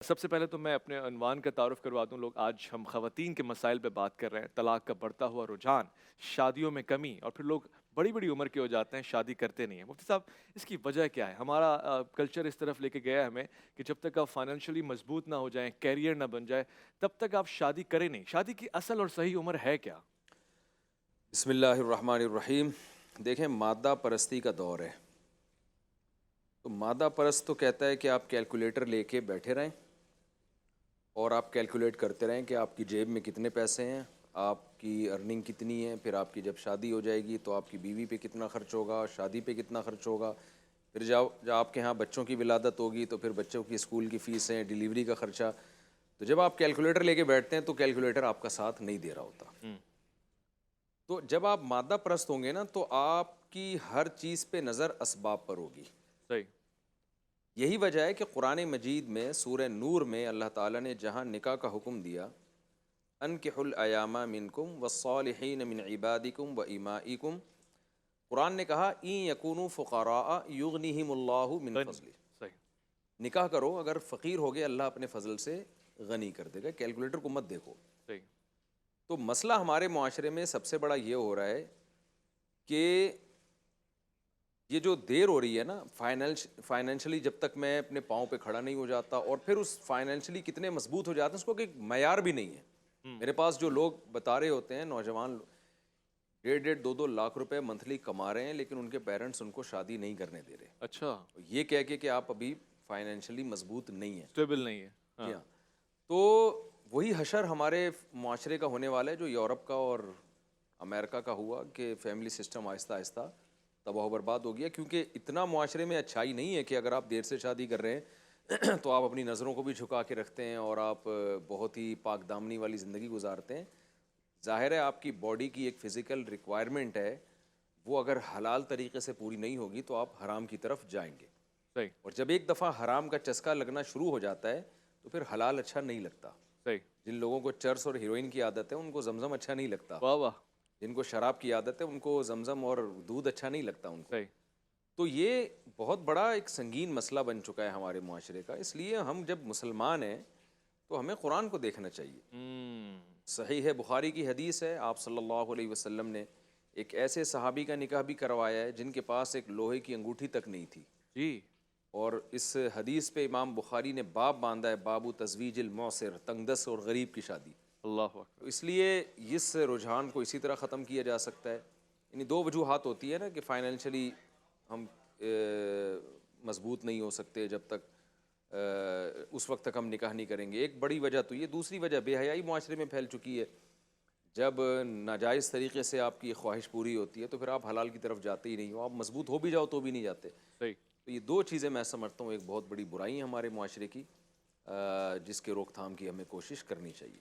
سب سے پہلے تو میں اپنے عنوان کا تعارف کروا دوں لوگ آج ہم خواتین کے مسائل پہ بات کر رہے ہیں طلاق کا بڑھتا ہوا رجحان شادیوں میں کمی اور پھر لوگ بڑی بڑی عمر کے ہو جاتے ہیں شادی کرتے نہیں ہیں مفتی صاحب اس کی وجہ کیا ہے ہمارا کلچر اس طرف لے کے گیا ہے ہمیں کہ جب تک آپ فائنینشلی مضبوط نہ ہو جائیں کیریئر نہ بن جائے تب تک آپ شادی کریں نہیں شادی کی اصل اور صحیح عمر ہے کیا؟ بسم اللہ الرحمن الرحیم۔ دیکھیں، مادہ پرستی کا دور ہے، تو مادہ پرست تو کہتا ہے کہ آپ کیلکولیٹر لے کے بیٹھے رہیں اور آپ کیلکولیٹ کرتے رہیں کہ آپ کی جیب میں کتنے پیسے ہیں، آپ کی ارننگ کتنی ہے، پھر آپ کی جب شادی ہو جائے گی تو آپ کی بیوی پہ کتنا خرچ ہوگا، شادی پہ کتنا خرچ ہوگا، پھر جب آپ کے ہاں بچوں کی ولادت ہوگی تو پھر بچوں کی اسکول کی فیسیں، ڈیلیوری کا خرچہ۔ تو جب آپ کیلکولیٹر لے کے بیٹھتے ہیں تو کیلکولیٹر آپ کا ساتھ نہیں دے رہا ہوتا۔ ہوں، تو جب آپ مادہ پرست ہوں گے نا تو آپ کی ہر چیز پہ نظر اسباب پر ہوگی۔ صحیح، یہی وجہ ہے کہ قرآن مجید میں سورہ نور میں اللہ تعالیٰ نے جہاں نکاح کا حکم دیا، انکحوا الایام منکم والصالحین من عبادکم و امائکم، قرآن نے کہا ان یکونوا فقراء یغنیہم اللہ من غنی، فضلہ، صحیح، نکاح کرو، اگر فقیر ہو گئے اللہ اپنے فضل سے غنی کر دے گا، کیلکولیٹر کو مت دیکھو۔ صحیح، تو مسئلہ ہمارے معاشرے میں سب سے بڑا یہ ہو رہا ہے کہ یہ جو دیر ہو رہی ہے نا، فائنینشلی جب تک میں اپنے پاؤں پہ کھڑا نہیں ہو جاتا، اور پھر اس فائنینشلی کتنے مضبوط ہو جاتے ہیں اس کو ایک معیار بھی نہیں ہے۔ ہوں، میرے پاس جو لوگ بتا رہے ہوتے ہیں، نوجوان 1.5-2 لاکھ روپے منتھلی کما رہے ہیں لیکن ان کے پیرنٹس ان کو شادی نہیں کرنے دے رہے، اچھا، یہ کہہ کے کہ آپ ابھی فائنینشلی مضبوط نہیں ہیں۔ اسٹیبل نہیں ہے، جی ہاں، ہاں، تو وہی حشر ہمارے معاشرے کا ہونے والا ہے جو یورپ کا اور امریکہ کا ہوا، کہ فیملی سسٹم آہستہ آہستہ تباہ و برباد ہو گیا، کیونکہ اتنا معاشرے میں اچھائی نہیں ہے کہ اگر آپ دیر سے شادی کر رہے ہیں تو آپ اپنی نظروں کو بھی جھکا کے رکھتے ہیں اور آپ بہت ہی پاک دامنی والی زندگی گزارتے ہیں۔ ظاہر ہے آپ کی باڈی کی ایک فزیکل ریکوائرمنٹ ہے، وہ اگر حلال طریقے سے پوری نہیں ہوگی تو آپ حرام کی طرف جائیں گے، صحیح، اور جب ایک دفعہ حرام کا چسکا لگنا شروع ہو جاتا ہے تو پھر حلال اچھا نہیں لگتا۔ صحیح، جن لوگوں کو چرس اور ہیروئن کی عادت ہے ان کو زمزم اچھا نہیں لگتا، واہ واہ، جن کو شراب کی عادت ہے ان کو زمزم اور دودھ اچھا نہیں لگتا ان کو۔ صحیح، تو یہ بہت بڑا ایک سنگین مسئلہ بن چکا ہے ہمارے معاشرے کا، اس لیے ہم جب مسلمان ہیں تو ہمیں قرآن کو دیکھنا چاہیے۔ ہوں، صحیح ہے، بخاری کی حدیث ہے، آپ صلی اللہ علیہ وسلم نے ایک ایسے صحابی کا نکاح بھی کروایا ہے جن کے پاس ایک لوہے کی انگوٹھی تک نہیں تھی، جی، اور اس حدیث پہ امام بخاری نے باب باندھا ہے، باب تزویج المعسر، تنگ دست اور غریب کی شادی۔ اللہ تو اکبر، اس لیے اس رجحان کو اسی طرح ختم کیا جا سکتا ہے۔ یعنی دو وجوہات ہوتی ہے نا کہ فائنینشلی ہم مضبوط نہیں ہو سکتے جب تک اس وقت تک ہم نکاح نہیں کریں گے، ایک بڑی وجہ تو یہ۔ دوسری وجہ بے حیائی معاشرے میں پھیل چکی ہے، جب ناجائز طریقے سے آپ کی خواہش پوری ہوتی ہے تو پھر آپ حلال کی طرف جاتے ہی نہیں ہو، آپ مضبوط ہو بھی جاؤ تو بھی نہیں جاتے۔ صحیح، تو یہ دو چیزیں میں سمجھتا ہوں ایک بہت بڑی برائی ہے ہمارے معاشرے کی، جس کے روک تھام کی ہمیں کوشش کرنی چاہیے۔